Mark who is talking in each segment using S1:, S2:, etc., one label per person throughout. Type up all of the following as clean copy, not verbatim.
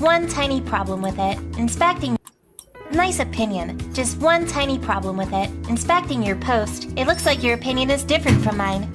S1: one tiny problem with it. Inspecting... Nice opinion. Just one tiny problem with it. Inspecting your post, it looks like your opinion is different from mine.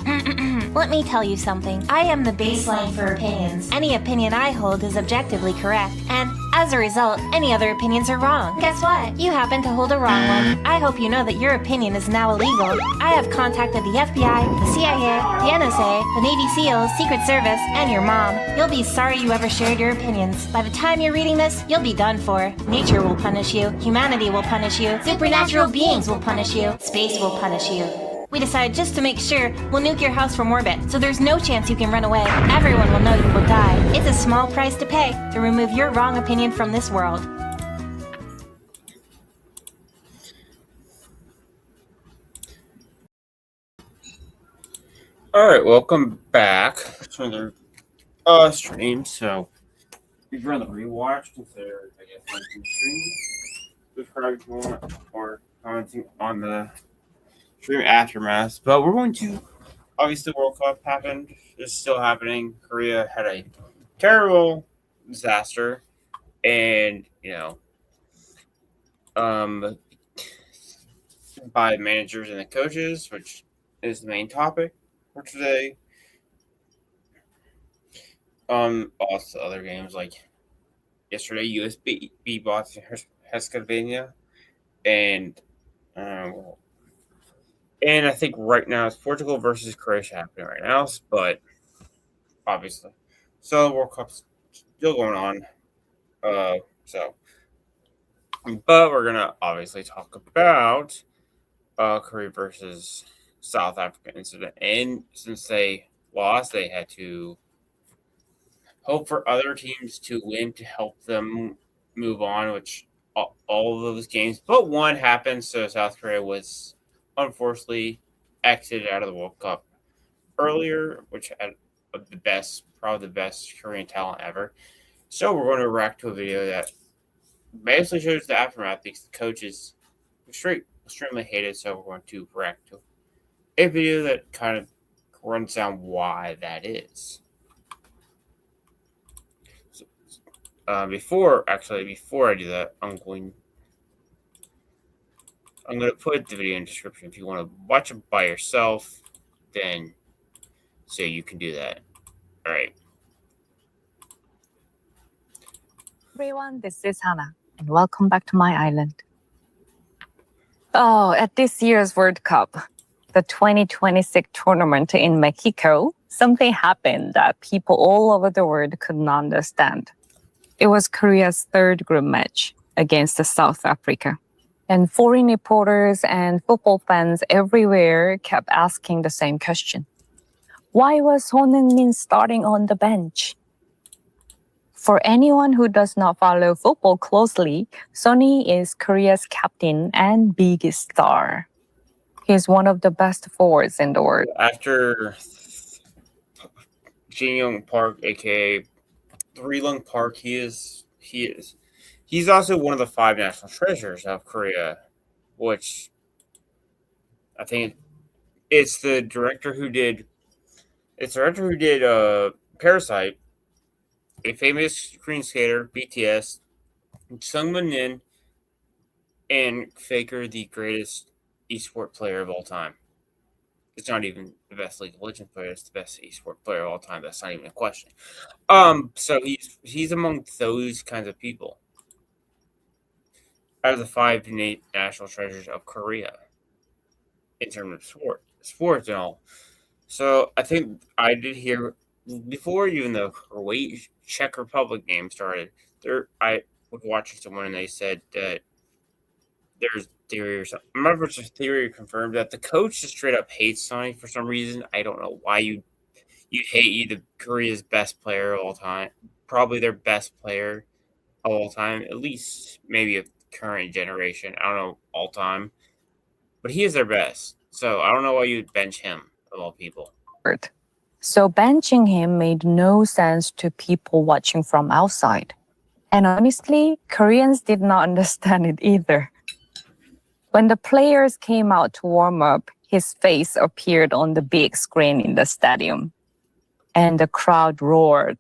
S1: Let me tell you something. I am the baseline for opinions. Any opinion I hold is objectively correct, and as a result, any other opinions are wrong. Guess what? You happen to hold a wrong one. I hope you know that your opinion is now illegal. I have contacted the FBI, the CIA, the NSA, the Navy SEALs, Secret Service, and your mom. You'll be sorry you ever shared your opinions. By the time you're reading this, you'll be done for. Nature will punish you. Humanity will punish you. Supernatural beings will punish you. Space will punish you. We decided just to make sure we'll nuke your house from orbit, so there's no chance you can run away. Everyone will know you will die. It's a small price to pay to remove your wrong opinion from this world.
S2: Alright, welcome back to another stream. So, if you're on the rewatch, consider, I guess, liking the stream, subscribe if you want, or commenting on the stream aftermath. But we're going to, obviously, the World Cup happened. It's still happening. Korea had a terrible disaster, and, by managers and the coaches, which is the main topic for today. Also other games like yesterday, US beat Bosnia Herzegovina, and I think right now it's Portugal versus Croatia happening right now, but obviously, so the World Cup's still going on. But we're gonna obviously talk about Korea versus South Africa incident, and since they lost, they had to hope for other teams to win to help them move on, which all of those games, but one happened, so South Korea was unfortunately exited out of the World Cup earlier, which had probably the best Korean talent ever. So we're going to react to a video that basically shows the aftermath because the coach is extremely hated, so we're going to react to a video that kind of runs down why that is. Before I do that, I'm going to put the video in the description. If you want to watch it by yourself, then so you can do that. All right.
S3: Everyone, this is Hannah, and welcome back to my island. At this year's World Cup, the 2026 tournament in Mexico, something happened that people all over the world could not understand. It was Korea's third group match against South Africa. And foreign reporters and football fans everywhere kept asking the same question. Why was Son Heung-min starting on the bench? For anyone who does not follow football closely, Sonny is Korea's captain and biggest star. He's one of the best forwards in the world.
S2: After Jin Young Park, aka Three Lung Park, he's also one of the 5 national treasures of Korea, which I think it's the director who did Parasite, a famous Korean skater, BTS, Sungmin, and Faker, the greatest esport player of all time. It's not even the best League of Legends player, it's the best esport player of all time. That's not even a question. So he's among those kinds of people. Out of the 5 national treasures of Korea in terms of sports and all. So I think I did hear before even the Czech Republic game started, I was watching someone and they said that there's theory or something. I'm not sure if it's a theory or confirmed that the coach just straight up hates Sonny for some reason. I don't know why you hate Korea's best player of all time, probably their best player of all time, at least maybe a current generation. I don't know all time, but he is their best. So I don't know why you'd bench him of all people.
S3: So benching him made no sense to people watching from outside. And honestly, Koreans did not understand it either. When the players came out to warm up, his face appeared on the big screen in the stadium. And the crowd roared.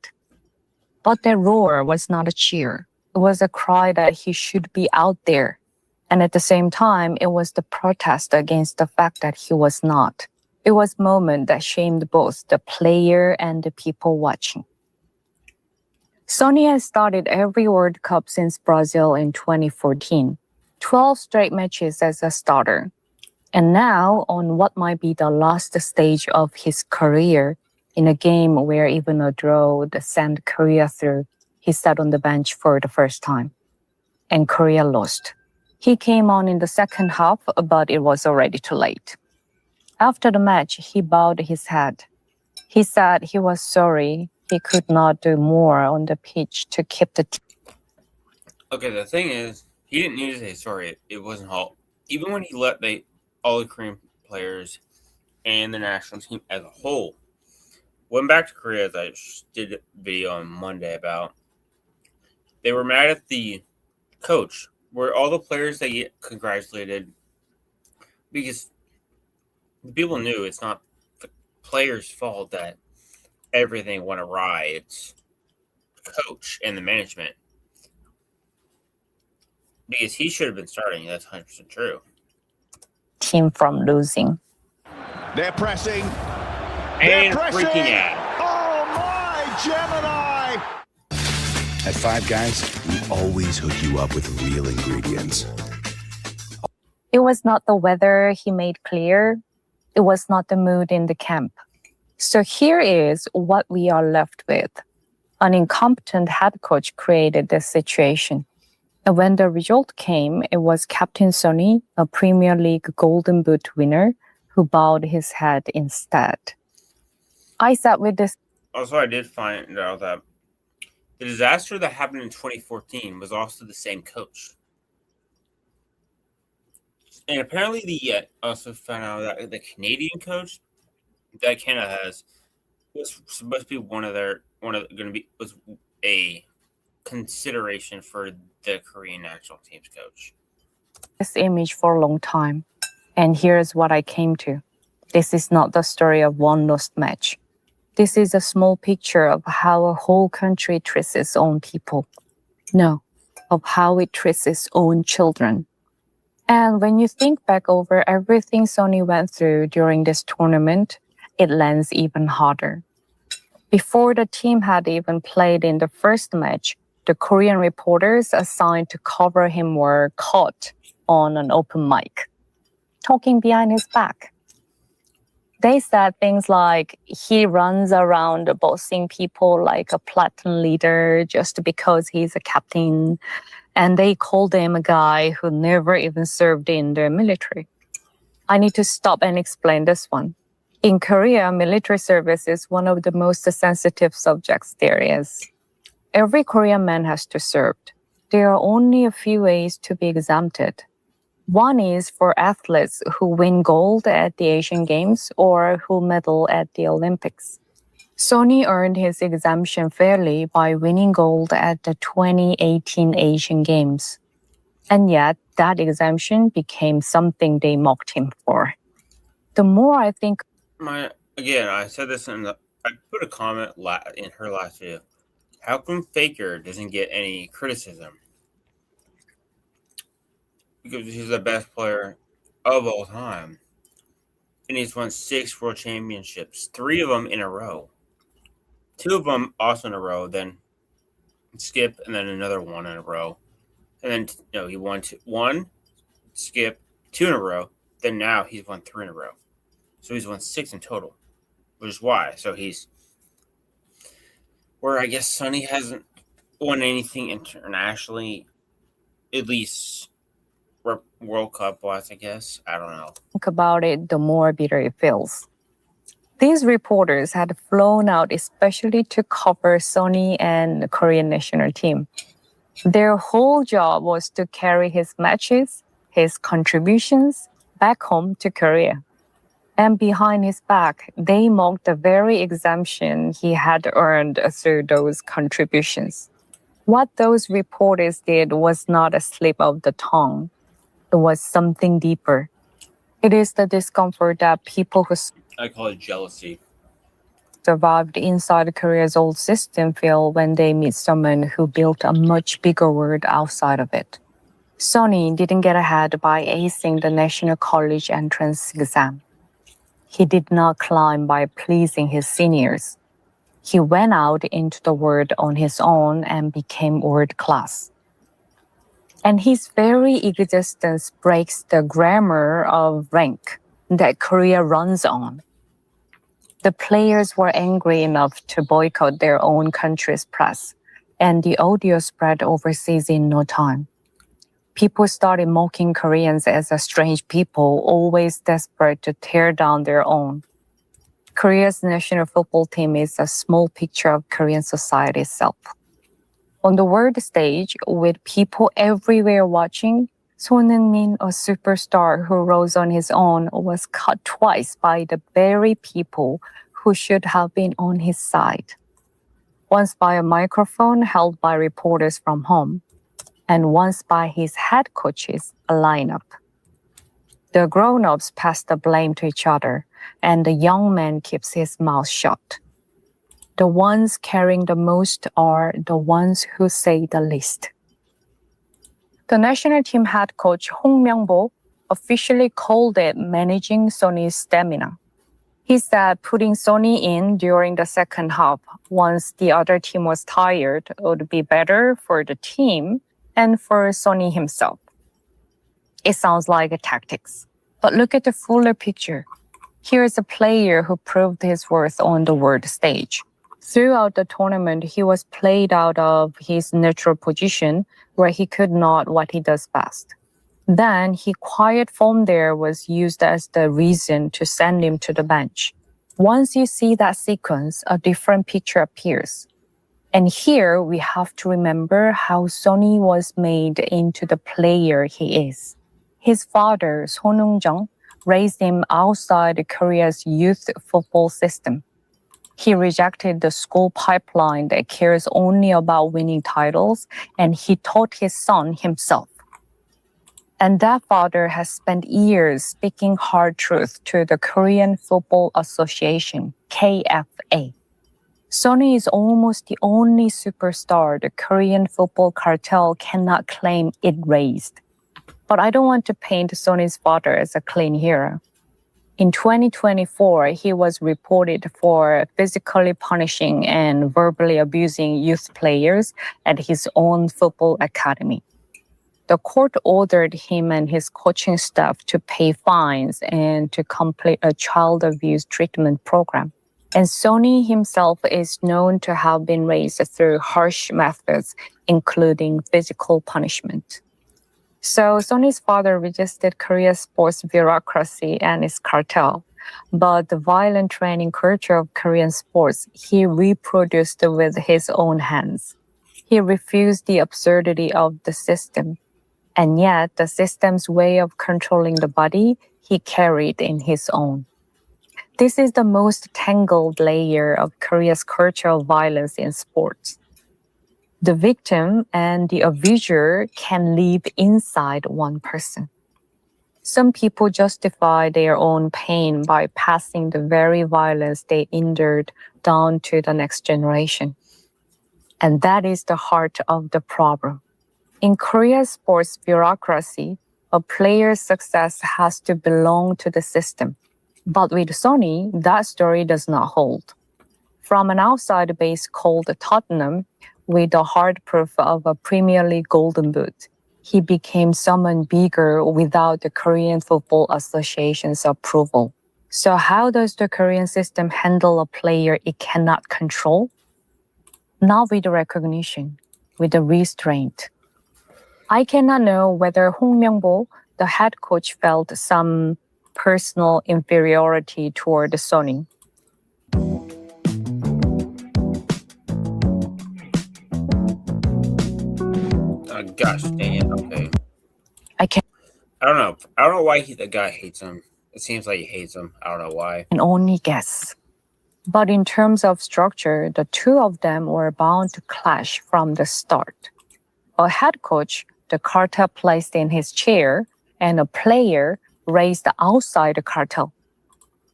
S3: But that roar was not a cheer. It was a cry that he should be out there. And at the same time, it was the protest against the fact that he was not. It was a moment that shamed both the player and the people watching. Sonny has started every World Cup since Brazil in 2014, 12 straight matches as a starter. And now, on what might be the last stage of his career, in a game where even a draw would send Korea through, he sat on the bench for the first time. And Korea lost. He came on in the second half, but it was already too late. After the match, he bowed his head. He said he was sorry he could not do more on the pitch to keep the team.
S2: Okay, the thing is, he didn't need to say sorry. It wasn't all. Even when he let all the Korean players and the national team as a whole went back to Korea, as I did a video on Monday about, they were mad at the coach, where all the players they get congratulated because the people knew it's not the players' fault that everything went awry. It's the coach and the management. Because he should have been starting. That's 100% true.
S3: Team from losing.
S4: They're pressing.
S2: And freaking out.
S4: Oh my, Gemini!
S5: At Five Guys, we always hook you up with real ingredients.
S3: It was not the weather, he made clear. It was not the mood in the camp. So here is what we are left with. An incompetent head coach created this situation. And when the result came, it was Captain Sonny, a Premier League Golden Boot winner, who bowed his head instead. I sat with this.
S2: Also, I did find out that the disaster that happened in 2014 was also the same coach. And apparently, also found out that the Canadian coach that Canada has was supposed to be was a consideration for the Korean national team's coach.
S3: This image for a long time. And here's what I came to. This is not the story of one lost match. This is a small picture of how a whole country treats its own people. No, of how it treats its own children. And when you think back over everything Sonny went through during this tournament, it lands even harder. Before the team had even played in the first match, the Korean reporters assigned to cover him were caught on an open mic, talking behind his back. They said things like he runs around bossing people like a platoon leader just because he's a captain, and they called him a guy who never even served in the military. I need to stop and explain this one. In Korea, military service is one of the most sensitive subjects there is. Every Korean man has to serve. There are only a few ways to be exempted. One is for athletes who win gold at the Asian Games or who medal at the Olympics. Sonny earned his exemption fairly by winning gold at the 2018 Asian Games. And yet, that exemption became something they mocked him for. The more I think...
S2: I said this I put a comment in her last video. How come Faker doesn't get any criticism? Because he's the best player of all time. And he's won 6 world championships, 3 of them in a row. 2 of them also in a row, then skip, and then another one in a row. And then, he won 1, skip, 2 in a row. Then now he's won 3 in a row. So he's won 6 in total, which is why. So he's where I guess Sonny hasn't won anything internationally, at least World Cup wise, I guess. I don't know.
S3: Think about it, the more bitter it feels. These reporters had flown out especially to cover Sonny and the Korean national team. Their whole job was to carry his matches, his contributions back home to Korea. And behind his back, they mocked the very exemption he had earned through those contributions. What those reporters did was not a slip of the tongue. It was something deeper. It is the discomfort that people who...
S2: I call it jealousy.
S3: survived inside Korea's old system feel when they meet someone who built a much bigger world outside of it. Sonny didn't get ahead by acing the National College entrance exam. He did not climb by pleasing his seniors. He went out into the world on his own and became world class. And his very existence breaks the grammar of rank that Korea runs on. The players were angry enough to boycott their own country's press, and the audio spread overseas in no time. People started mocking Koreans as a strange people, always desperate to tear down their own. Korea's national football team is a small picture of Korean society itself. On the world stage, with people everywhere watching, Son Heung-min, a superstar who rose on his own, was cut twice by the very people who should have been on his side. Once by a microphone held by reporters from home, and once by his head coaches, a lineup. The grown-ups pass the blame to each other, and the young man keeps his mouth shut. The ones carrying the most are the ones who say the least. The national team head coach Hong Myung-bo officially called it managing Sonny's stamina. He said putting Sonny in during the second half, once the other team was tired, would be better for the team and for Sonny himself. It sounds like a tactics, but look at the fuller picture. Here is a player who proved his worth on the world stage. Throughout the tournament, he was played out of his natural position where he could not what he does best. Then, his quiet form there was used as the reason to send him to the bench. Once you see that sequence, a different picture appears. And here, we have to remember how Sonny was made into the player he is. His father, Son Heung-jung, raised him outside Korea's youth football system. He rejected the school pipeline that cares only about winning titles, and he taught his son himself. And that father has spent years speaking hard truth to the Korean Football Association, KFA. Sonny is almost the only superstar the Korean football cartel cannot claim it raised. But I don't want to paint Sonny's father as a clean hero. In 2024, he was reported for physically punishing and verbally abusing youth players at his own football academy. The court ordered him and his coaching staff to pay fines and to complete a child abuse treatment program. And Sonny himself is known to have been raised through harsh methods, including physical punishment. So Sonny's father resisted Korea's sports bureaucracy and its cartel, but the violent training culture of Korean sports he reproduced with his own hands. He refused the absurdity of the system, and yet the system's way of controlling the body he carried in his own. This is the most tangled layer of Korea's cultural violence in sports. The victim and the abuser can live inside one person. Some people justify their own pain by passing the very violence they endured down to the next generation. And that is the heart of the problem. In Korea's sports bureaucracy, a player's success has to belong to the system. But with Sonny, that story does not hold. From an outside base called Tottenham, with the hard proof of a Premier League Golden Boot, he became someone bigger without the Korean Football Association's approval. So how does the Korean system handle a player it cannot control? Not with the recognition, with the restraint. I cannot know whether Hong Myung-bo, the head coach, felt some personal inferiority toward Sonny.
S2: Gosh dang it. Okay.
S3: I can
S2: I don't know. I don't know why the guy hates him. It seems like he hates him. I don't know why.
S3: only guess. But in terms of structure, the two of them were bound to clash from the start. A head coach, the cartel placed in his chair, and a player raised outside the cartel.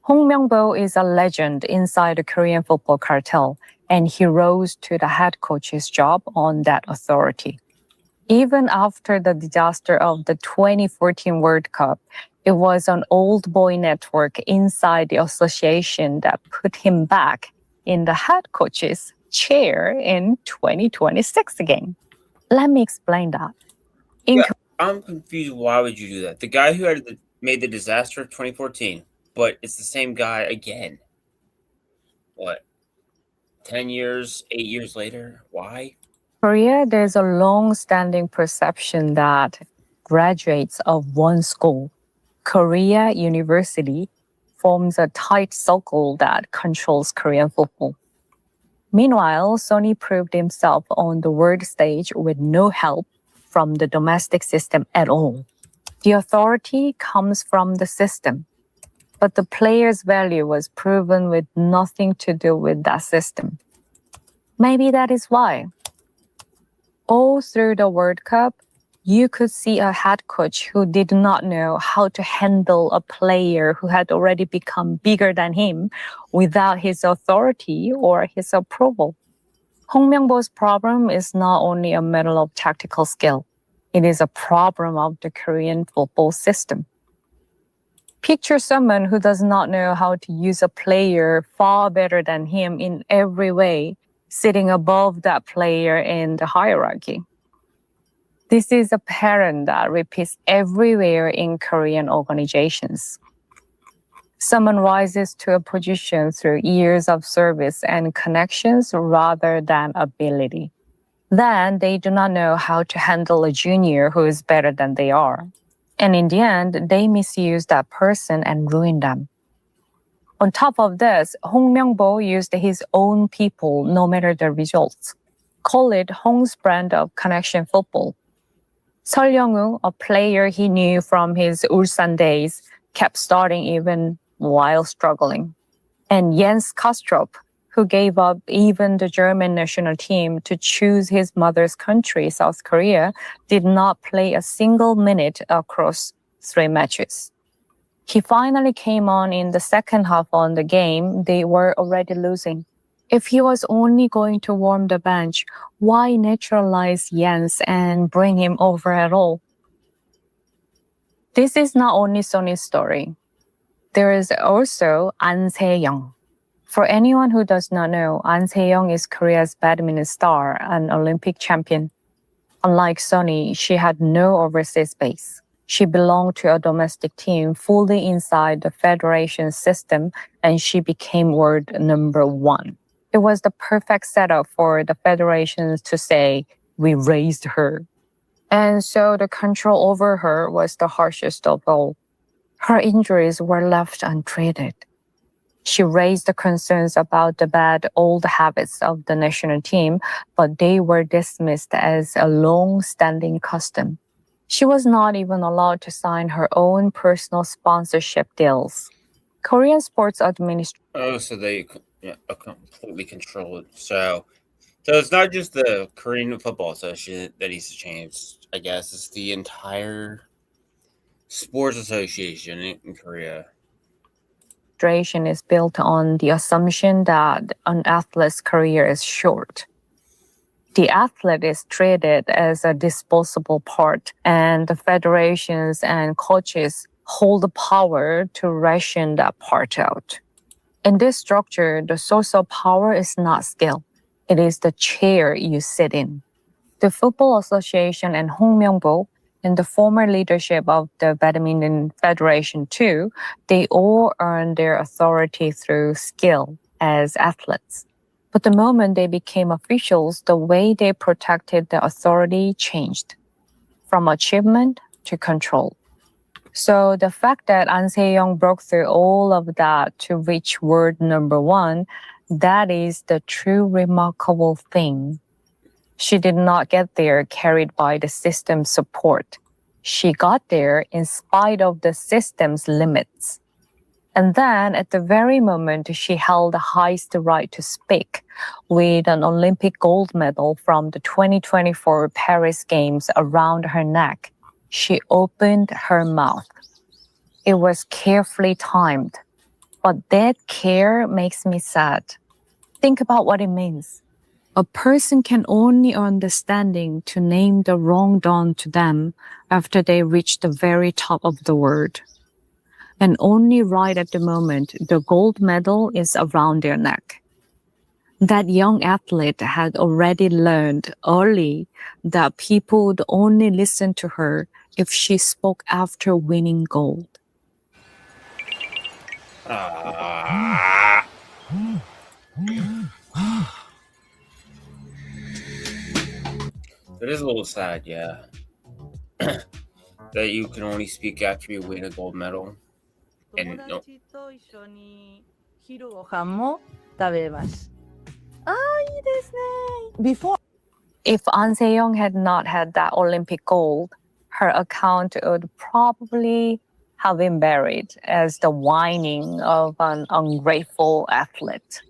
S3: Hong Myung-bo is a legend inside the Korean football cartel, and he rose to the head coach's job on that authority. Even after the disaster of the 2014 World Cup, it was an old boy network inside the association that put him back in the head coach's chair in 2026 again. Let me explain that.
S2: I'm confused. Why would you do that? The guy who made the disaster of 2014, but it's the same guy again. What? 10 years, 8 years later? Why?
S3: Korea, there's a long-standing perception that graduates of one school, Korea University, forms a tight circle that controls Korean football. Meanwhile, Sonny proved himself on the world stage with no help from the domestic system at all. The authority comes from the system, but the player's value was proven with nothing to do with that system. Maybe that is why. All through the World Cup, you could see a head coach who did not know how to handle a player who had already become bigger than him without his authority or his approval. Hong Myung-bo's problem is not only a matter of tactical skill. It is a problem of the Korean football system. Picture someone who does not know how to use a player far better than him in every way, sitting above that player in the hierarchy. This is a pattern that repeats everywhere in Korean organizations. Someone rises to a position through years of service and connections rather than ability. Then they do not know how to handle a junior who is better than they are. And in the end, they misuse that person and ruin them. On top of this, Hong Myung-bo used his own people no matter the results. Call it Hong's brand of connection football. Seol Young-woo, a player he knew from his Ulsan days, kept starting even while struggling. And Jens Kastrup, who gave up even the German national team to choose his mother's country, South Korea, did not play a single minute across 3 matches. He finally came on in the second half on the game they were already losing. If he was only going to warm the bench, why naturalize Jens and bring him over at all? This is not only Sonny's story. There is also An Se-young. For anyone who does not know, An Se-young is Korea's badminton star, an Olympic champion. Unlike Sonny, she had no overseas base. She belonged to a domestic team fully inside the federation system, and she became world number 1. It was the perfect setup for the federations to say, "We raised her." And so the control over her was the harshest of all. Her injuries were left untreated. She raised the concerns about the bad old habits of the national team, but they were dismissed as a long-standing custom. She was not even allowed to sign her own personal sponsorship deals. Korean sports administration.
S2: Oh, so they completely control it. So it's not just the Korean Football Association that needs to change. I guess it's the entire sports association in Korea.
S3: Is built on the assumption that an athlete's career is short. The athlete is treated as a disposable part, and the federations and coaches hold the power to ration that part out. In this structure, the source of power is not skill. It is the chair you sit in. The Football Association and Hong Myung-bo and the former leadership of the Badminton Federation too, they all earned their authority through skill as athletes. But the moment they became officials, the way they protected the authority changed from achievement to control. So the fact that An Se-young broke through all of that to reach world number 1, that is the true remarkable thing. She did not get there carried by the system's support. She got there in spite of the system's limits. And then at the very moment she held the highest right to speak with an Olympic gold medal from the 2024 Paris Games around her neck, she opened her mouth. It was carefully timed. But that care makes me sad. Think about what it means. A person can only understanding to name the wrong done to them after they reach the very top of the world. And only right at the moment, the gold medal is around their neck. That young athlete had already learned early that people would only listen to her if she spoke after winning gold.
S2: Ah. It is a little sad, yeah. That you can only speak after you win a gold medal. And no,
S6: 友達と一緒に昼ご飯も食べます。ああ、いいですね。Before
S3: If An Se-young had not had that Olympic gold, her account would probably have been buried as the whining of an ungrateful athlete.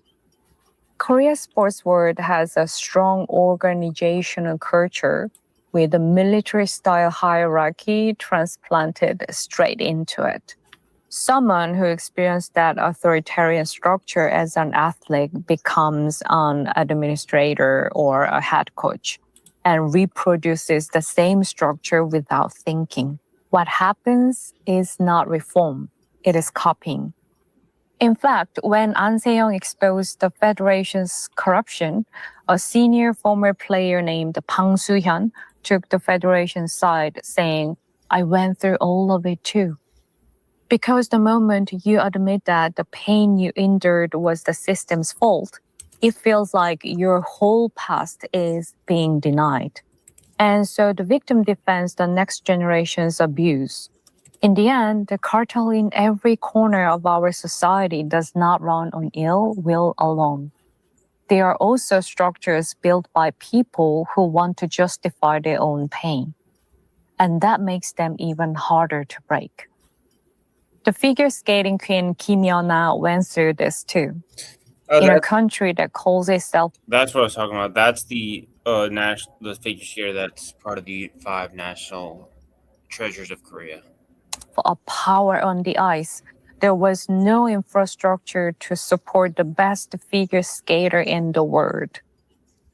S3: Korea's sports world has a strong organizational culture with a military-style hierarchy transplanted straight into it. Someone who experienced that authoritarian structure as an athlete becomes an administrator or a head coach and reproduces the same structure without thinking. What happens is not reform, it is copying. In fact, when An Se-young exposed the federation's corruption, a senior former player named Bang Soo-hyun took the federation's side, saying, "I went through all of it too." Because the moment you admit that the pain you endured was the system's fault, it feels like your whole past is being denied. And so the victim defends the next generation's abuse. In the end, the cartel in every corner of our society does not run on ill will alone. They are also structures built by people who want to justify their own pain. And that makes them even harder to break. The figure skating queen Kim Yeona went through this too. In a country that calls itself
S2: that's what I was talking about. That's the the figure skater that's part of the 5 national treasures of Korea.
S3: a power on the ice, there was no infrastructure to support the best figure skater in the world.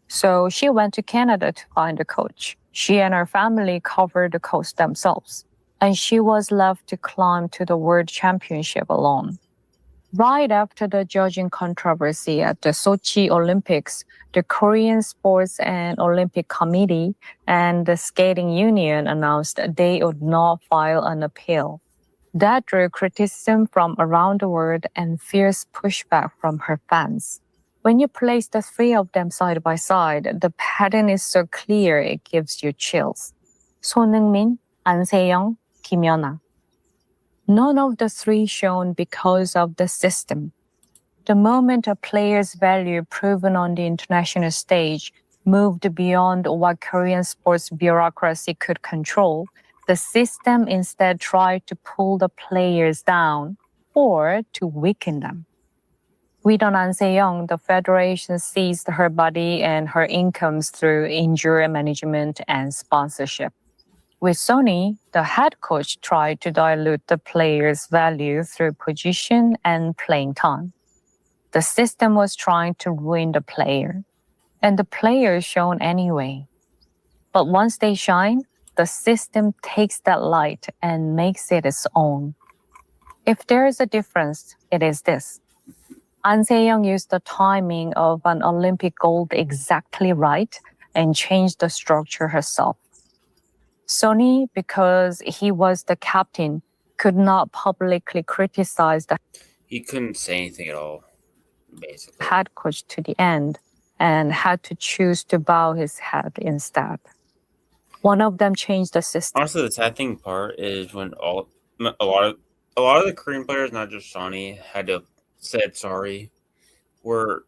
S3: So she went to Canada to find a coach. She and her family covered the coast themselves, and she was left to climb to the World Championship alone. Right after the judging controversy at the Sochi Olympics, the Korean Sports and Olympic Committee and the Skating Union announced they would not file an appeal. That drew criticism from around the world and fierce pushback from her fans. When you place the 3 of them side by side, the pattern is so clear it gives you chills. Son Heung-min, An Se-young, Kim Yeona. None of the 3 shone because of the system. The moment a player's value proven on the international stage moved beyond what Korean sports bureaucracy could control, the system instead tried to pull the players down or to weaken them. With An Se-young, the federation seized her body and her incomes through injury management and sponsorship. With Sony, the head coach tried to dilute the player's value through position and playing time. The system was trying to ruin the player, and the player shone anyway. But once they shine, the system takes that light and makes it its own. If there is a difference, it is this. An Se-young used the timing of an Olympic gold exactly right and changed the structure herself. Sony, because he was the captain, could not publicly criticize the
S2: He couldn't say anything at all, basically.
S3: head coach to the end and had to choose to bow his head instead. One of them changed the system.
S2: Honestly, the sad thing part is when a lot of the Korean players, not just Sonny, had to said sorry, where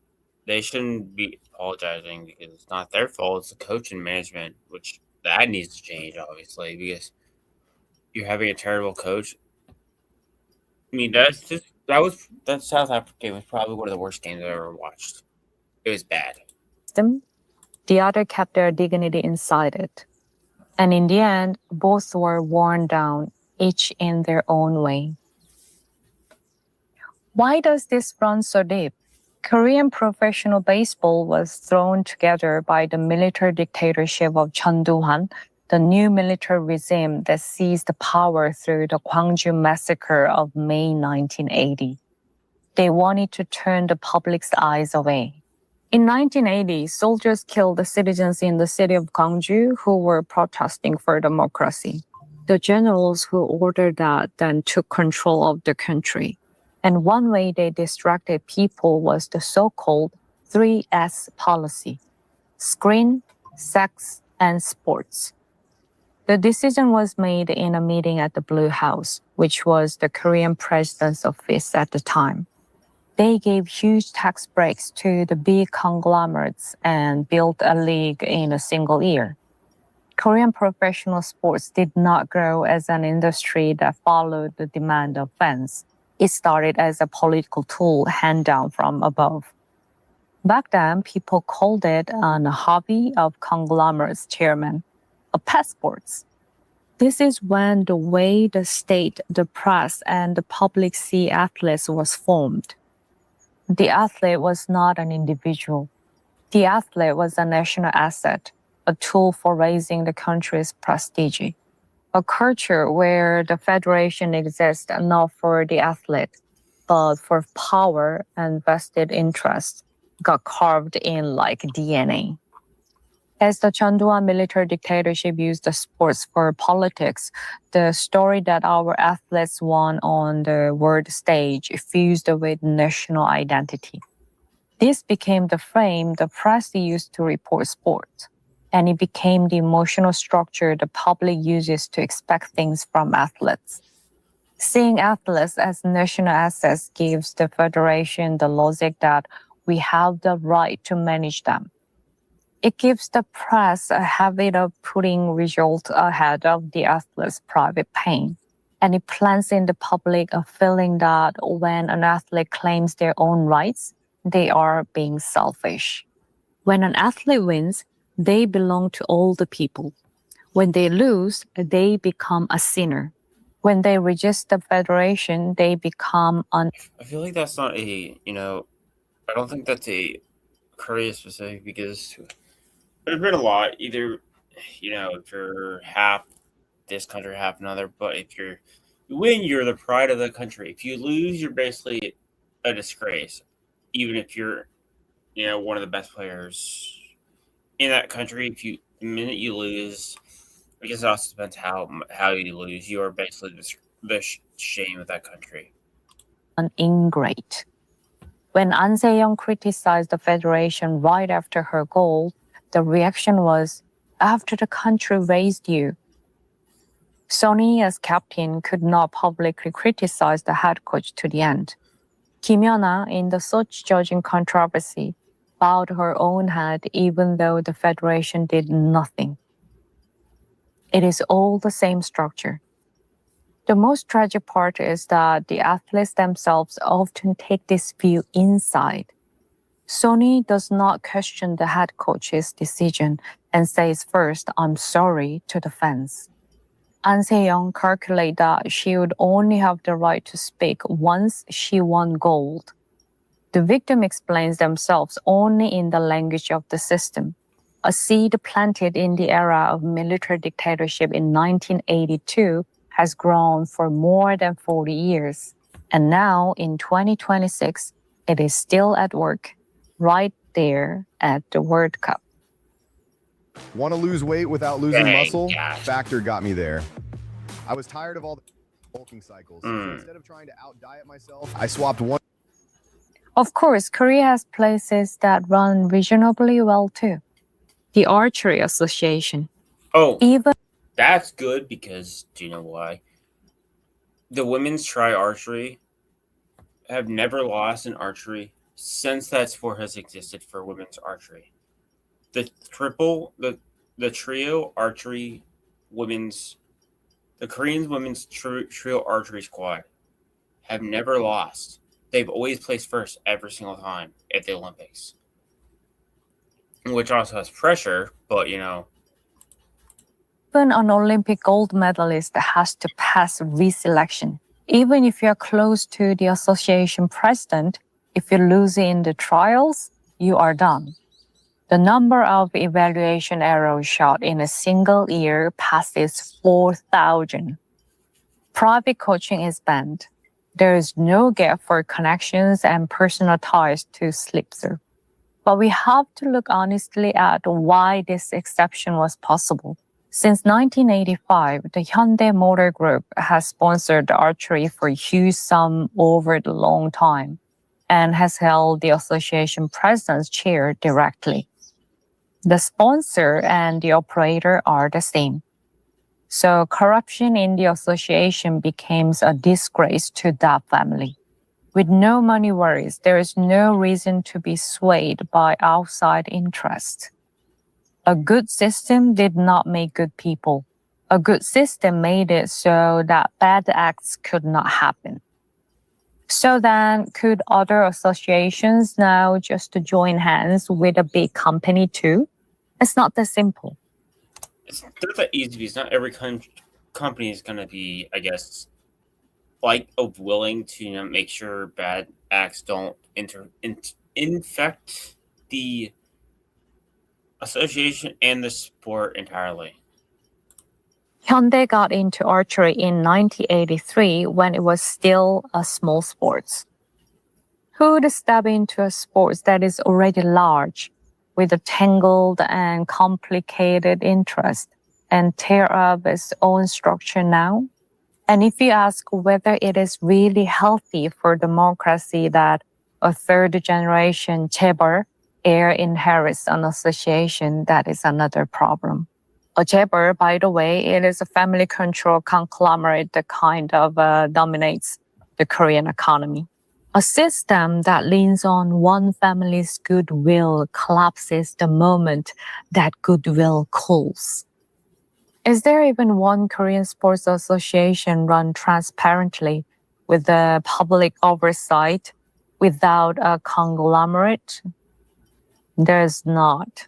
S2: they shouldn't be apologizing because it's not their fault. It's the coach and management, which that needs to change, obviously, because you're having a terrible coach. I mean, that South Africa game was probably one of the worst games I've ever watched. It was bad.
S3: The other kept their dignity inside it. And in the end, both were worn down, each in their own way. Why does this run so deep? Korean professional baseball was thrown together by the military dictatorship of Chun Doo-hwan, the new military regime that seized power through the Gwangju massacre of May 1980. They wanted to turn the public's eyes away. In 1980, soldiers killed the citizens in the city of Gwangju who were protesting for democracy. The generals who ordered that then took control of the country. And one way they distracted people was the so-called 3S policy: screen, sex, and sports. The decision was made in a meeting at the Blue House, which was the Korean president's office at the time. They gave huge tax breaks to the big conglomerates and built a league in a single year. Korean professional sports did not grow as an industry that followed the demand of fans. It started as a political tool handed down from above. Back then, people called it a hobby of conglomerates chairmen, a pet sports. This is when the way the state, the press, and the public see athletes was formed. The athlete was not an individual. The athlete was a national asset, a tool for raising the country's prestige. A culture where the federation exists not for the athlete, but for power and vested interests, got carved in like DNA. As the Chun Doo-hwan military dictatorship used the sports for politics, the story that our athletes won on the world stage fused with national identity. This became the frame the press used to report sport, and it became the emotional structure the public uses to expect things from athletes. Seeing athletes as national assets gives the federation the logic that we have the right to manage them. It gives the press a habit of putting results ahead of the athlete's private pain. And it plants in the public a feeling that when an athlete claims their own rights, they are being selfish. When an athlete wins, they belong to all the people. When they lose, they become a sinner. When they resist the federation, they become
S2: I feel like that's not a, I don't think that's a Korea specific, because there's been a lot, either, if you're half this country, half another, but if you win, you're the pride of the country. If you lose, you're basically a disgrace, even if you're, one of the best players in that country. The minute you lose, I guess it also depends how you lose. You are basically the shame of that country.
S3: An ingrate. When An Se-young criticized the federation right after her goal, the reaction was, after the country raised you. Sonny, as captain, could not publicly criticize the head coach to the end. Kim Hyuna, in the Sochi judging controversy, bowed her own head even though the federation did nothing. It is all the same structure. The most tragic part is that the athletes themselves often take this view inside. Sonny does not question the head coach's decision and says first, "I'm sorry," to the fans. An Se-young calculated that she would only have the right to speak once she won gold. The victim explains themselves only in the language of the system. A seed planted in the era of military dictatorship in 1982 has grown for more than 40 years. And now, in 2026, it is still at work, right there at the World Cup.
S7: Want to lose weight without losing
S2: Dang,
S7: muscle?
S2: gosh.
S7: Factor got me there. I was tired of all the bulking cycles. So instead of trying to out-diet myself, I swapped one.
S3: Of course, Korea has places that run reasonably well too. The Archery Association.
S2: Oh,
S3: Even
S2: that's good, because do you know why? The women's tri-archery have never lost in archery since that sport has existed for women's archery. The trio archery the Korean women's trio archery squad have never lost. They've always placed first every single time at the Olympics, which also has pressure, but
S3: Even an Olympic gold medalist has to pass reselection. Even if you're close to the association president, if you lose in the trials, you are done. The number of evaluation errors shot in a single year passes 4,000. Private coaching is banned. There is no gap for connections and personal ties to slip through. But we have to look honestly at why this exception was possible. Since 1985, the Hyundai Motor Group has sponsored archery for a huge sum over the long time and has held the association president's chair directly. The sponsor and the operator are the same. So corruption in the association becomes a disgrace to that family. With no money worries, there is no reason to be swayed by outside interest. A good system did not make good people. A good system made it so that bad acts could not happen. So then, could other associations now just join hands with a big company too? It's not that simple.
S2: It's not that easy because not every company is going to be, I guess, willing to make sure bad acts don't infect the association and the sport entirely.
S3: Hyundai got into archery in 1983 when it was still a small sport. Who would step into a sport that is already large with a tangled and complicated interest and tear up its own structure now? And if you ask whether it is really healthy for democracy that a third generation chaebol heir inherits an association, that is another problem. A chaebol, by the way, it is a family-controlled conglomerate that kind of dominates the Korean economy. A system that leans on one family's goodwill collapses the moment that goodwill cools. Is there even one Korean sports association run transparently with the public oversight without a conglomerate? There's not.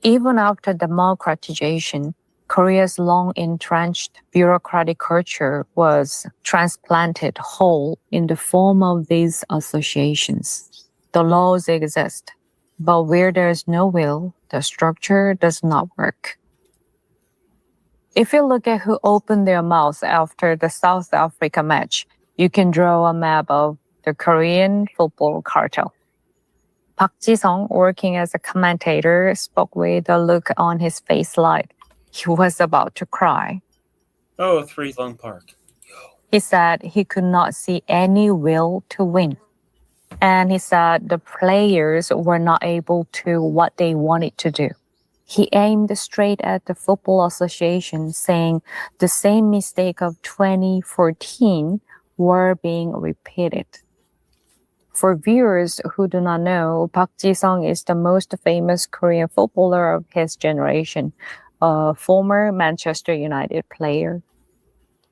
S3: Even after democratization, Korea's long-entrenched bureaucratic culture was transplanted whole in the form of these associations. The laws exist, but where there's no will, the structure does not work. If you look at who opened their mouths after the South Africa match, you can draw a map of the Korean football cartel. Park Ji-sung, working as a commentator, spoke with a look on his face like he was about to cry.
S2: Oh, 3 Long Park.
S3: He said he could not see any will to win. And he said the players were not able to what they wanted to do. He aimed straight at the Football Association, saying the same mistake of 2014 were being repeated. For viewers who do not know, Park Ji-sung is the most famous Korean footballer of his generation, a former Manchester United player.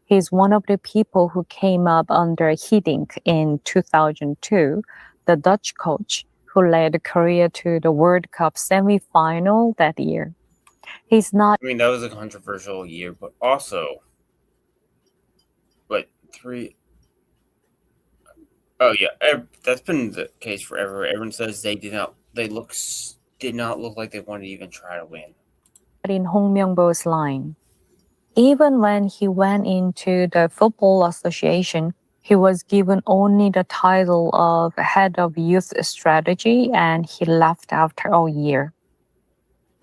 S3: He's one of the people who came up under Hiddink in 2002, the Dutch coach who led Korea to the World Cup semi-final that year. He's not...
S2: I mean, that was a controversial year, but also... But 3... Oh yeah, that's been the case forever. Everyone says they did not look like they wanted to even try to win.
S3: In Hong Myung-bo's line. Even when he went into the Football Association, he was given only the title of head of youth strategy, and he left after a year.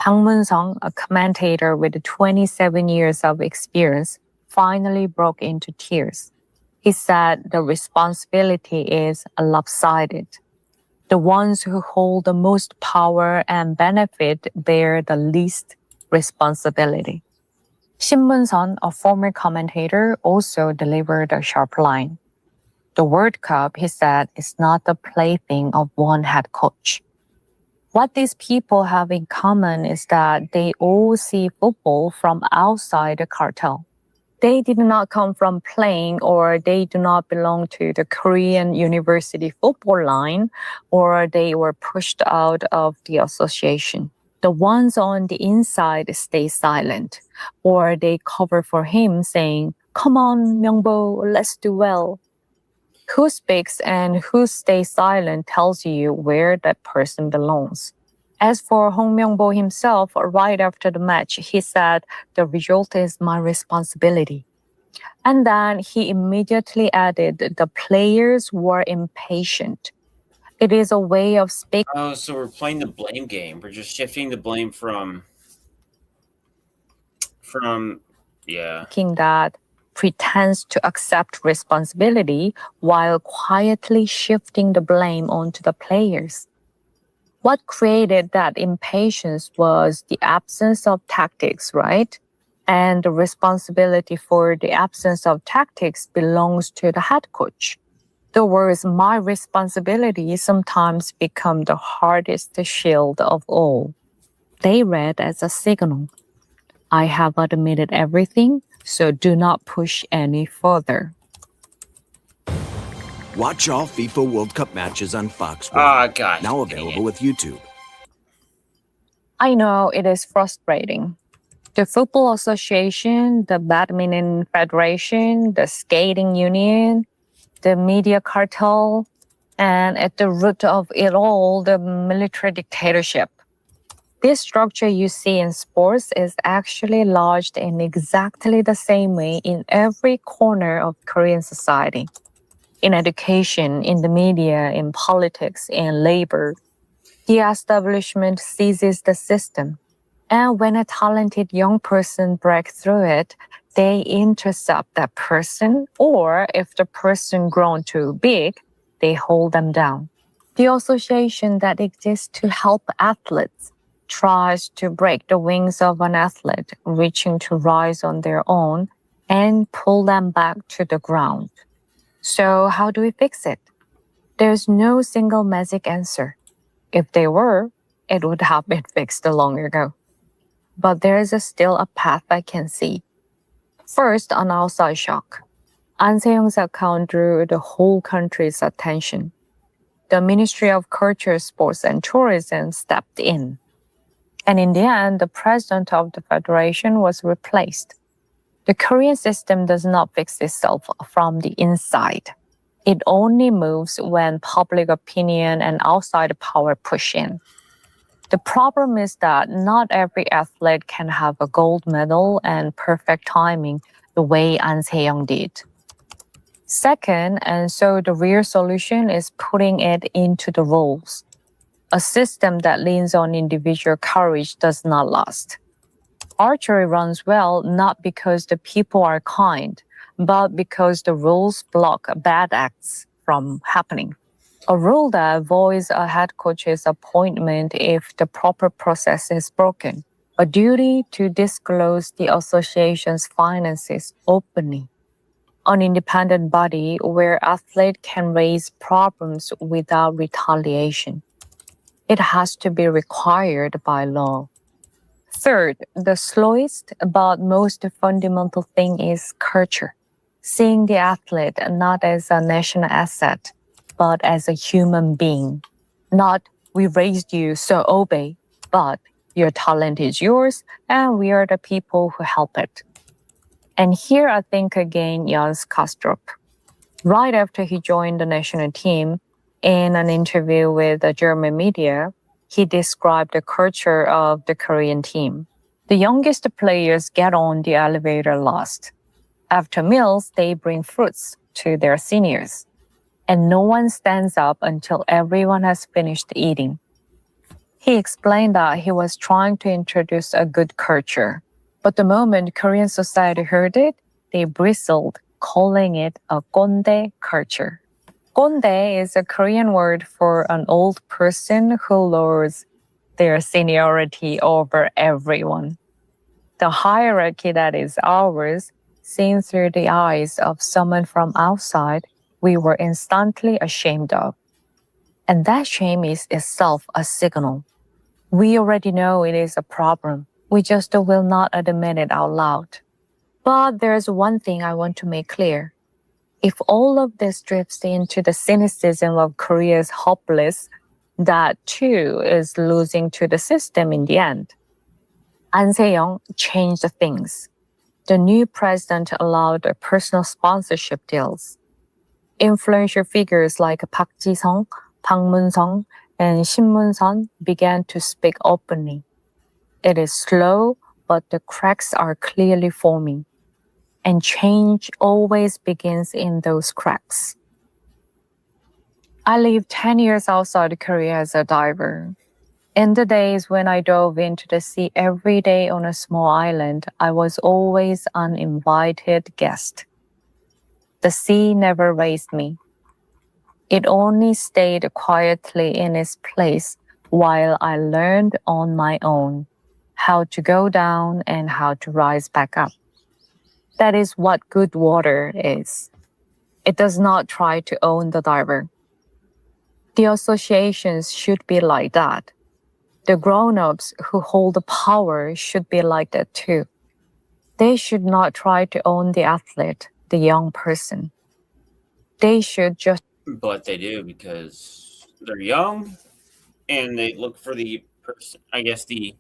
S3: Bang Mun-sung, a commentator with 27 years of experience, finally broke into tears. He said the responsibility is lopsided. The ones who hold the most power and benefit bear the least responsibility. Shin Mun-sun, a former commentator, also delivered a sharp line. The World Cup, he said, is not the plaything of one head coach. What these people have in common is that they all see football from outside the cartel. They did not come from playing, or they do not belong to the Korean university football line, or they were pushed out of the association. The ones on the inside stay silent, or they cover for him saying, Come on, Myungbo, let's do well. Who speaks and who stays silent tells you where that person belongs. As for Hong Myungbo himself, right after the match, he said, "The result is my responsibility." And then he immediately added, "The players were impatient." It is a way of speaking
S2: Oh, so we're playing the blame game. We're just shifting the blame from yeah.
S3: that pretends to accept responsibility while quietly shifting the blame onto the players. What created that impatience was the absence of tactics, right? And the responsibility for the absence of tactics belongs to the head coach. The words "my responsibility" sometimes become the hardest shield of all. They read as a signal. I have admitted everything, so do not push any further.
S5: Watch all FIFA World Cup matches on Fox.
S2: Ah, gosh.
S5: Now
S2: dang
S5: available
S2: it.
S5: with YouTube.
S3: I know it is frustrating. The Football Association, the Badminton Federation, the Skating Union, the media cartel, and at the root of it all, the military dictatorship. This structure you see in sports is actually lodged in exactly the same way in every corner of Korean society. In education, in the media, in politics, in labor. The establishment seizes the system. And when a talented young person breaks through it, they intercept that person, or if the person grown too big, they hold them down. The association that exists to help athletes tries to break the wings of an athlete reaching to rise on their own and pull them back to the ground. So how do we fix it? There's no single magic answer. If there were, it would have been fixed long ago. But there is still a path I can see. First, an outside shock. An Se-young's account drew the whole country's attention. The Ministry of Culture, Sports and Tourism stepped in. And in the end, the president of the federation was replaced. The Korean system does not fix itself from the inside. It only moves when public opinion and outside power push in. The problem is that not every athlete can have a gold medal and perfect timing the way An Se-young did. Second, and so the real solution is putting it into the rules. A system that leans on individual courage does not last. Archery runs well not because the people are kind, but because the rules block bad acts from happening. A rule that avoids a head coach's appointment if the proper process is broken. A duty to disclose the association's finances openly. An independent body where athletes can raise problems without retaliation. It has to be required by law. Third, the slowest but most fundamental thing is culture. Seeing the athlete not as a national asset, but as a human being. Not, we raised you, so obey, but your talent is yours, and we are the people who help it. And here I think again Jans Kastrup. Right after he joined the national team, in an interview with the German media, he described the culture of the Korean team. The youngest players get on the elevator last. After meals, they bring fruits to their seniors. And no one stands up until everyone has finished eating. He explained that he was trying to introduce a good culture. But the moment Korean society heard it, they bristled, calling it a 꼰대 culture. 꼰대 is a Korean word for an old person who lords their seniority over everyone. The hierarchy that is ours, seen through the eyes of someone from outside, we were instantly ashamed of. And that shame is itself a signal. We already know it is a problem. We just will not admit it out loud. But there's one thing I want to make clear. If all of this drifts into the cynicism of Korea's hopeless, that too is losing to the system in the end. An Se-young changed things. The new president allowed personal sponsorship deals. Influential figures like Park Ji-sung, Bang Mun-sung, and Shin Mun-sun began to speak openly. It is slow, but the cracks are clearly forming. And change always begins in those cracks. I lived 10 years outside Korea as a diver. In the days when I dove into the sea every day on a small island, I was always an invited guest. The sea never raised me. It only stayed quietly in its place while I learned on my own how to go down and how to rise back up. That is what good water is. It does not try to own the diver. The associations should be like that. The grown-ups who hold the power should be like that too. They should not try to own the athlete, the young person. They should just
S2: But they do because they're young and they look for the person. I guess the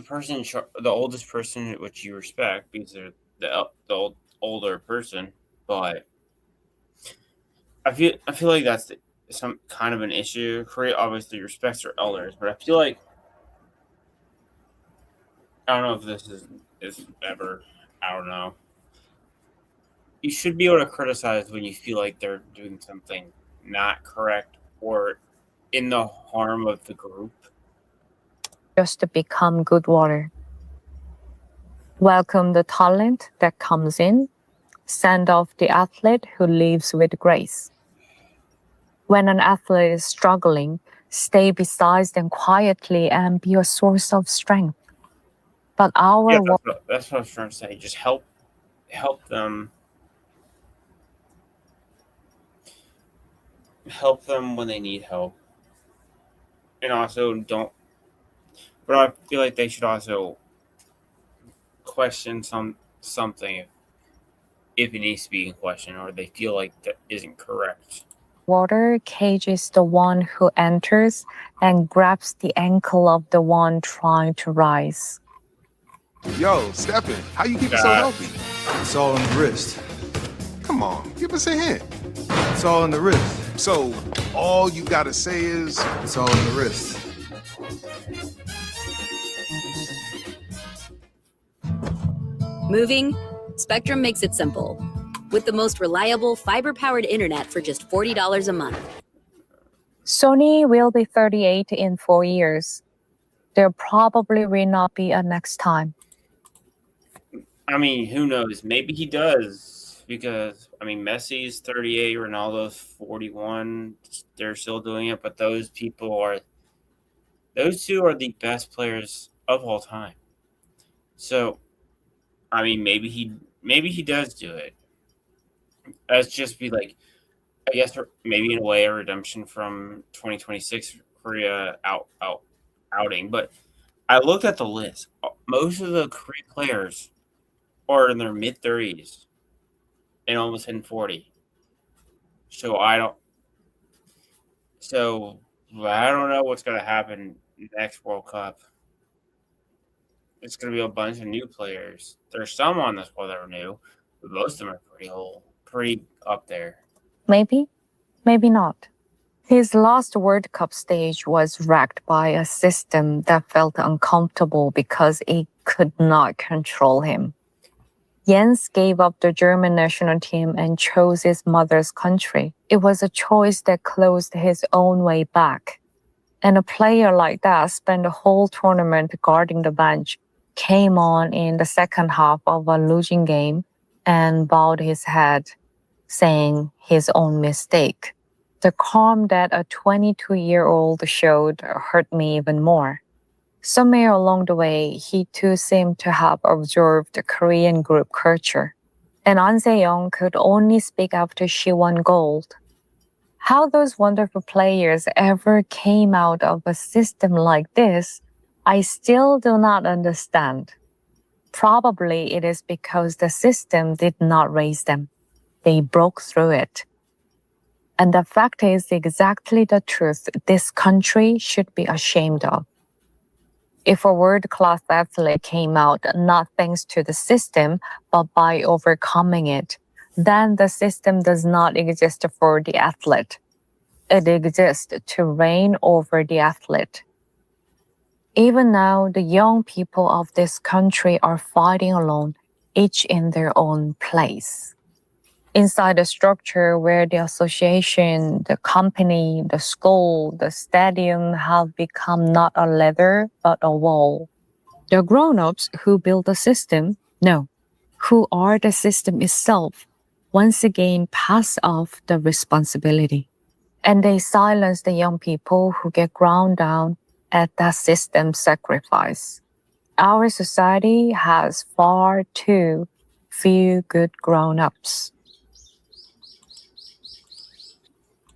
S2: person, the oldest person, which you respect because they're the older person. But I feel like that's some kind of an issue. Korea obviously respects their elders, but I feel like I don't know if this is ever. I don't know. You should be able to criticize when you feel like they're doing something not correct or in the harm of the group.
S3: to become good water. Welcome the talent that comes in. Send off the athlete who leaves with grace. When an athlete is struggling, stay beside them quietly and be a source of strength. But our
S2: That's what I was trying to say. Just help them. Help them when they need help. And also don't. But I feel like they should also question something if it needs to be in question or they feel like that isn't correct.
S3: water cage is the one who enters and grabs the ankle of the one trying to rise.
S8: Yo, Stephen, how you keep it so healthy?
S9: It's all in the wrist.
S8: Come on, give us a hint.
S9: It's all in the wrist.
S8: So, all you gotta say is...
S9: It's all in the wrist.
S10: Moving? Spectrum makes it simple. With the most reliable fiber-powered internet for just $40 a month.
S3: Sony will be 38 in 4 years. There probably will not be a next time.
S2: I mean, who knows? Maybe he does because, I mean, Messi's 38, Ronaldo's 41. They're still doing it, but those two are the best players of all time. So, I mean, maybe he does do it. Let's just be like, I guess maybe in a way a redemption from 2026 Korea outing. But I looked at the list. Most of the Korea players are in their mid-30s and almost in 40. So I don't know what's going to happen next World Cup. It's going to be a bunch of new players. There's some on this squad that are new, but most of them are pretty old, pretty up there.
S3: Maybe, maybe not. His last World Cup stage was wrecked by a system that felt uncomfortable because it could not control him. Jens gave up the German national team and chose his mother's country. It was a choice that closed his own way back. And a player like that spent the whole tournament guarding the bench, came on in the second half of a losing game and bowed his head, saying his own mistake. The calm that a 22-year-old showed hurt me even more. Somewhere along the way, he too seemed to have observed the Korean group culture. And An Se-young could only speak after she won gold. How those wonderful players ever came out of a system like this, I still do not understand. Probably it is because the system did not raise them. They broke through it. And the fact is exactly the truth this country should be ashamed of. If a world-class athlete came out not thanks to the system, but by overcoming it, then the system does not exist for the athlete. It exists to reign over the athlete. Even now, the young people of this country are fighting alone, each in their own place. Inside the structure where the association, the company, the school, the stadium have become not a lever, but a wall. The grown-ups who build the system, no, who are the system itself, once again pass off the responsibility. And they silence the young people who get ground down at that system sacrifice. Our society has far too few good grown-ups.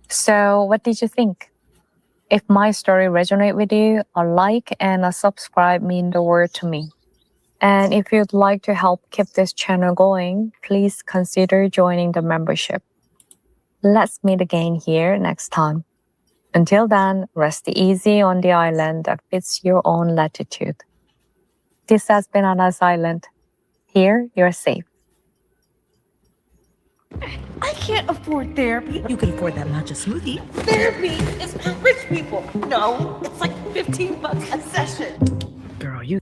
S3: So what did you think? If my story resonated with you, a like and a subscribe mean the world to me. And if you'd like to help keep this channel going, please consider joining the membership. Let's meet again here next time. Until then, rest easy on the island that fits your own latitude. This has been Anna's Island. Here, you're safe.
S6: I can't afford therapy. You can afford that matcha smoothie. Therapy is for rich people. No, it's like $15 a session. Girl, you.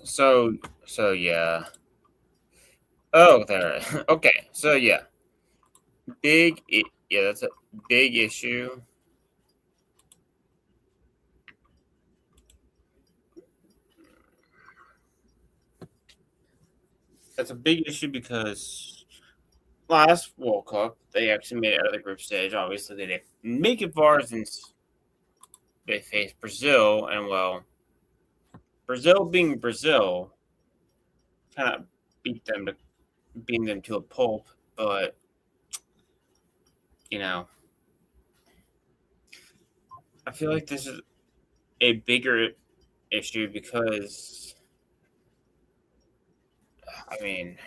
S2: So yeah. Oh, there. Okay, so yeah. That's a big issue. That's a big issue because last World Cup, they actually made it out of the group stage. Obviously, they didn't make it far since they faced Brazil, and well, Brazil being Brazil, kind of beat them to a pulp. But you know, I feel like this is a bigger issue because, I mean,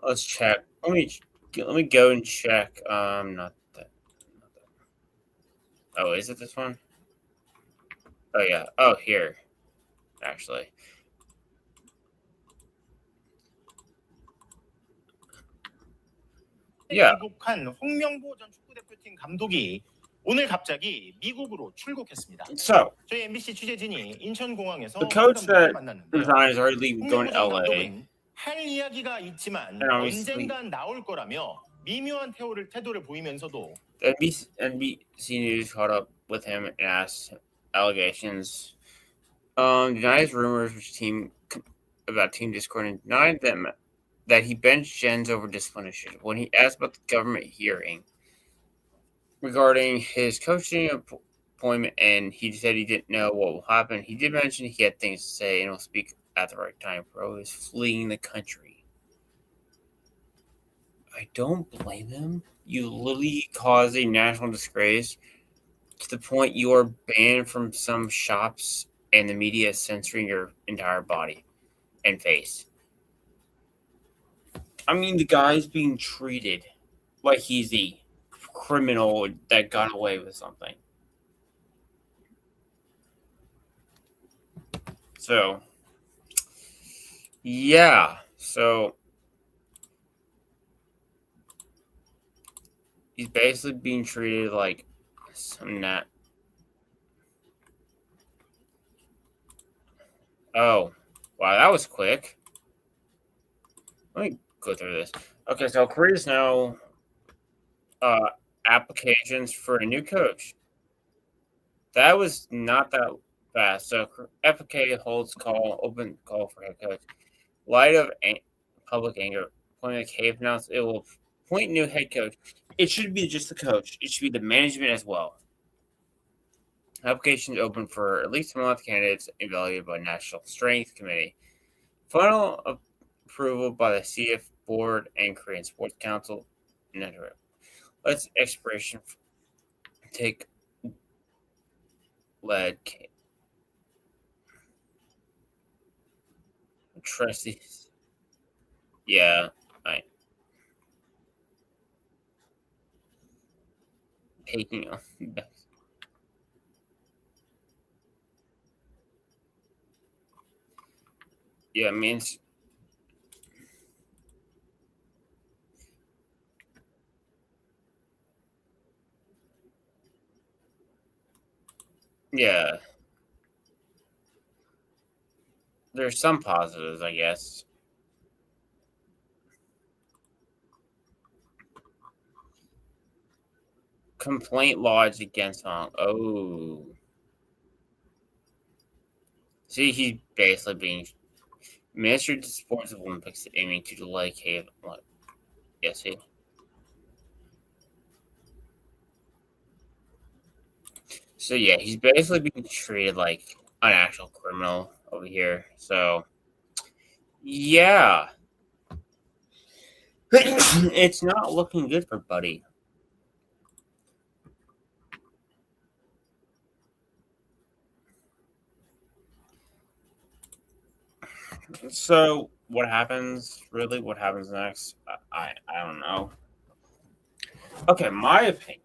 S2: let's check. Let me go and check. Not that. Oh, is it this one? Oh yeah. Oh, here. Actually. Yeah.
S11: 귀국한 홍명보 전 축구대표팀 감독이 오늘 갑자기 미국으로 출국했습니다.
S2: So,
S11: 저희 MBC 취재진이 인천공항에서
S2: the coach that
S11: 만났는데요.
S2: resigned is already leaving, going to LA.
S11: 할 이야기가 있지만 언젠간 나올 거라며 미묘한 태도를 보이면서도
S2: NBC News caught up with him and asked allegations, denies rumors about team discord and denied them that he benched Jens over discipline issues. When he asked about the government hearing regarding his coaching appointment, and he said he didn't know what will happen, he did mention he had things to say and will speak at the right time. Pro is fleeing the country. I don't blame him. You literally caused a national disgrace to the point you are banned from some shops and the media is censoring your entire body and face. I mean, the guy's being treated like he's the criminal that got away with something. So, yeah. So, he's basically being treated like some nut. Oh, wow, that was quick. Let me go through this. Okay, so Korea's now applications for a new coach. That was not that fast. So FK holds open call for head coach. Light of public anger, appointment Cave announced it will appoint new head coach. It should be just the coach. It should be the management as well. Applications open for at least a month. Candidates evaluated by National Strength Committee. Final approval by the CF Board and Korean Sports Council. Let's expiration take lead. Trustees. Yeah, I taking off. Yeah, it means. Yeah. There's some positives, I guess. Complaint lodged against Hong. Oh. See, he's basically being Ministry of Sports Olympics aiming to delay cave. What? Yes, see. So yeah, he's basically being treated like an actual criminal over here. So yeah, it's not looking good for Buddy. So what happens? Really, what happens next? I don't know. Okay, my opinion,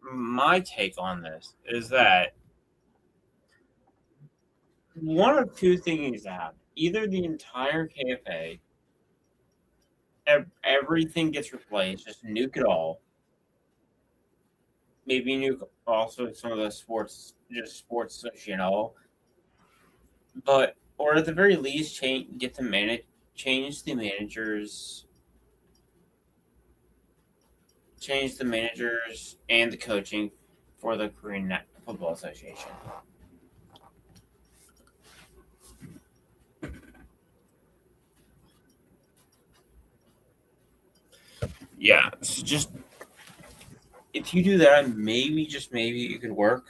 S2: my take on this is that one of two things happen: either the entire KFA, everything gets replaced, just nuke it all. Maybe nuke also some of the sports, just sports association all. But or at the very least, change the managers, change the managers and the coaching for the Korean Football Association. Yeah, so just if you do that, maybe just maybe it could work,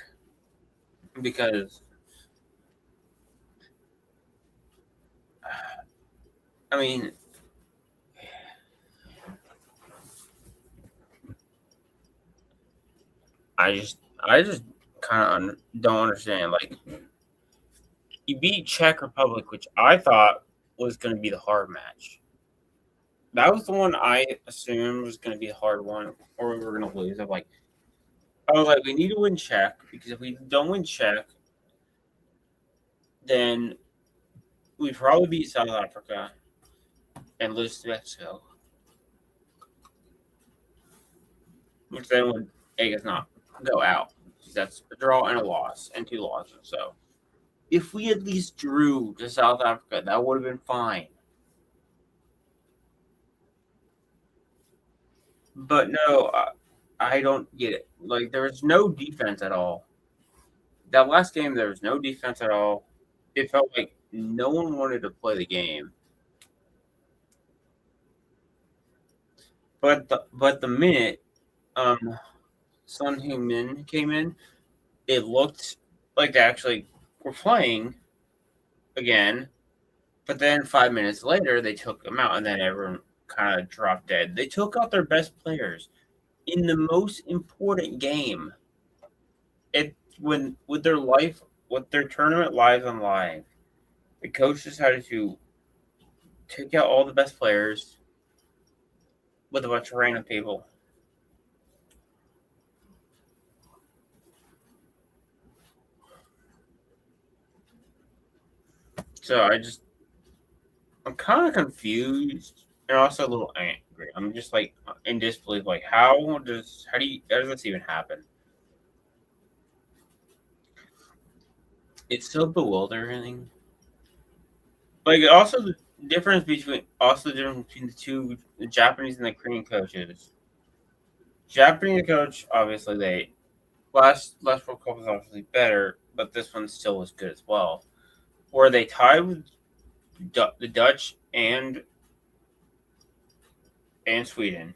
S2: because I mean, I just kind of don't understand. Like, you beat Czech Republic, which I thought was going to be the hard match. That was the one I assumed was going to be a hard one, or we were going to lose. I was like, we need to win Czech, because if we don't win Czech, then we probably beat South Africa and lose to Mexico, which then would make us not go out. That's a draw and a loss and 2 losses. So if we at least drew to South Africa, that would have been fine. But no, I don't get it. Like, there was no defense at all. That last game, there was no defense at all. It felt like no one wanted to play the game. But the minute Son Heung-min came in, it looked like they actually were playing again. But then 5 minutes later, they took them out, and then everyone kind of dropped dead. They took out their best players in the most important game. With their tournament lives on live, the coach decided to take out all the best players with a bunch of random people. So I'm kind of confused and also a little angry. I'm just like in disbelief. Like, how does this even happen? It's so bewildering. Like, also the difference between the Japanese and the Korean coaches. Japanese coach, obviously, last World Cup was obviously better, but this one still was good as well. Where they tied with the Dutch and Sweden,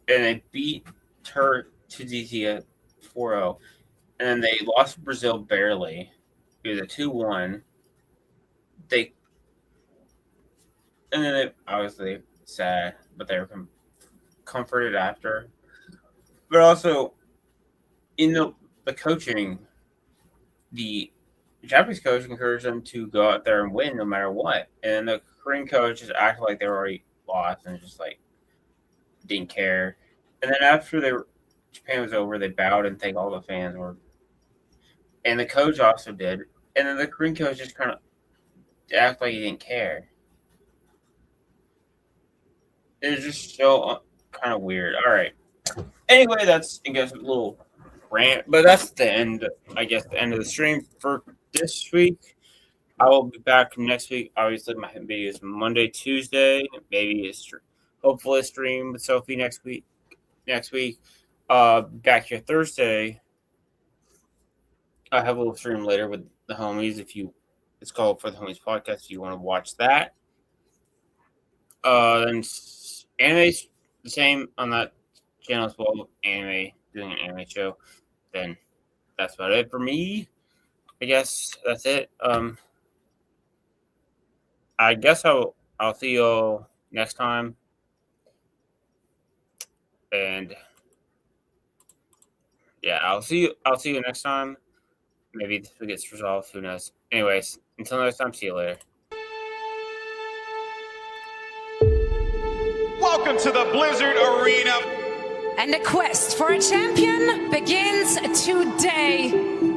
S2: and they beat Tunisia 4-0, and then they lost to Brazil barely. It was a 2-1. And then they obviously sad, but they were comforted after. But also, in the coaching, the Japanese coach encouraged them to go out there and win no matter what. And the Korean coach just acted like they were already lost and just like didn't care. And then after Japan was over, they bowed and thanked all the fans. And the coach also did. And then the Korean coach just kind of act like he didn't care. It was just so kind of weird. All right. Anyway, that's, I guess, a little rant, but that's the end, I guess, the end of the stream for this week. I will be back next week. Obviously, my video is Monday, Tuesday. Maybe hopefully a stream with Sophie next week. Back here Thursday. I have a little stream later with the homies. It's called For the Homies Podcast. If you want to watch that. Then anime's the same on that channel as well. Anime, doing an anime show. Then that's about it for me. I guess that's it. I guess I'll see you all next time. And yeah, I'll see you next time. Maybe this gets resolved. Who knows? Anyways, until next time, see you later.
S4: Welcome to the Blizzard Arena.
S6: And the quest for a champion begins today.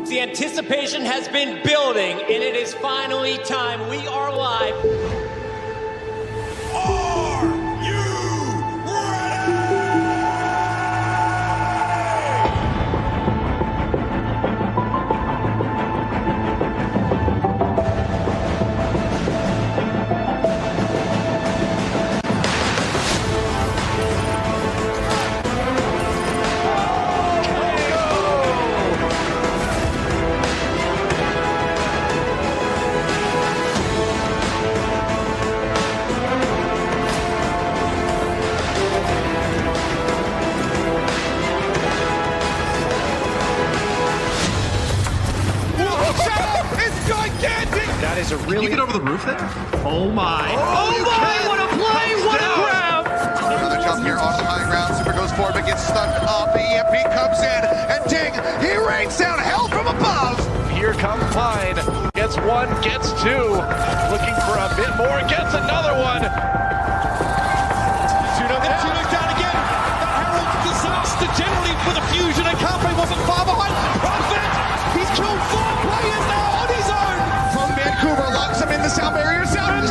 S12: The anticipation has been building, and it is finally time. We are live.
S4: Are you ready?
S9: That is a really.
S4: Can you get over the roof there?
S12: Oh my.
S4: Oh my, what a play! What a grab!
S13: Another jump here off the high ground. Super goes forward, but gets stuck up. The EMP comes in, and ding! He rains down hell from above!
S4: Here comes Pine. Gets one, gets two. Looking for a bit more, gets another one. Tuno's down again. That heralds disaster generally for the Fusion, and Carpe wasn't far behind. Prophet! He's killed 4 players now on his own!
S13: From Vancouver, locks him in the sound barrier. Sound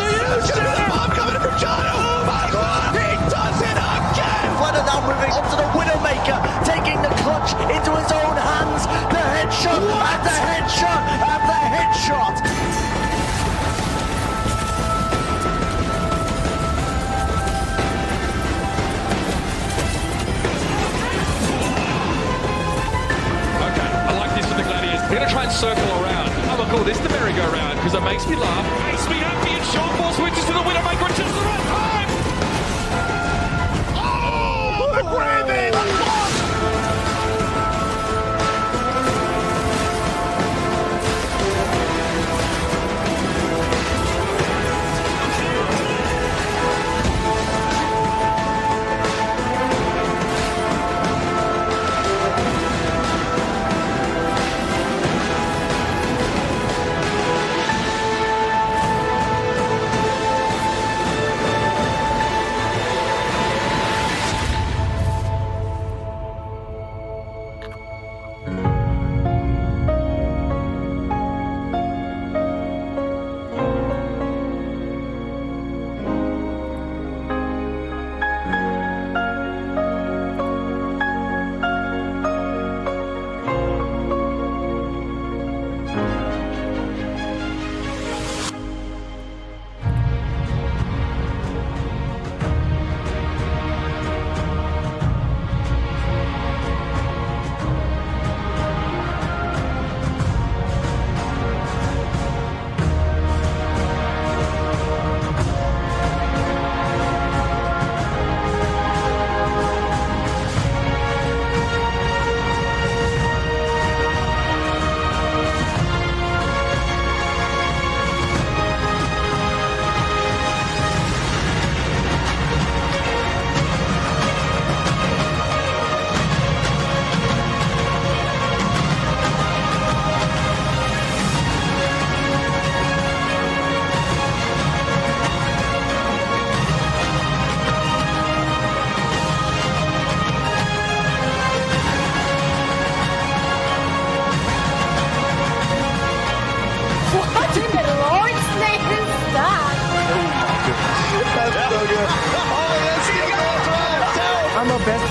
S13: bomb coming in from John. Oh my god! He does it again!
S12: Flutter now moving onto the Widowmaker, taking the clutch into his own hands. The headshot, and the headshot, and the headshot.
S4: Okay, I like this for the Gladiators. They're going to try and circle around. I'm going to call this the merry-go-round because it makes me laugh. Makes me happy, and Sean Ball switches to the Widowmaker at just the right time. Oh, the Gravy!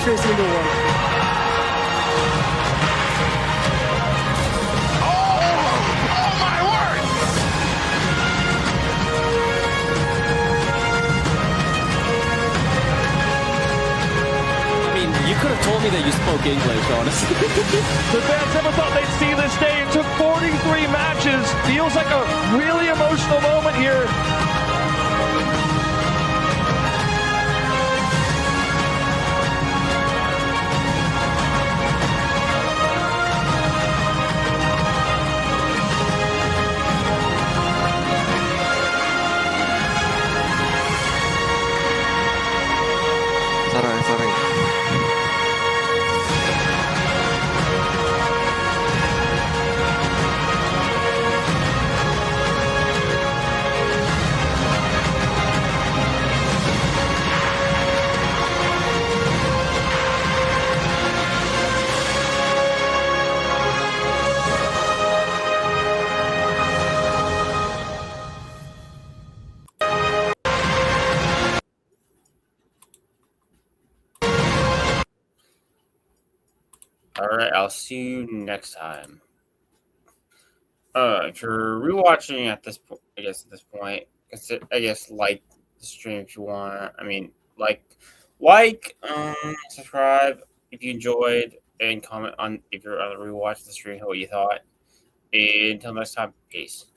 S12: mattress in the world.
S13: Oh my word!
S14: I mean, you could have told me that you spoke English, honestly.
S4: The fans never thought they'd see this day. It took 43 matches. Feels like a really emotional moment here.
S14: 사랑해, 사랑해.
S2: All right, I'll see you next time. If you're rewatching at this point, I guess at this point, like the stream if you want. I mean, subscribe if you enjoyed, and comment on if you're rewatching the stream what you thought. And until next time, peace.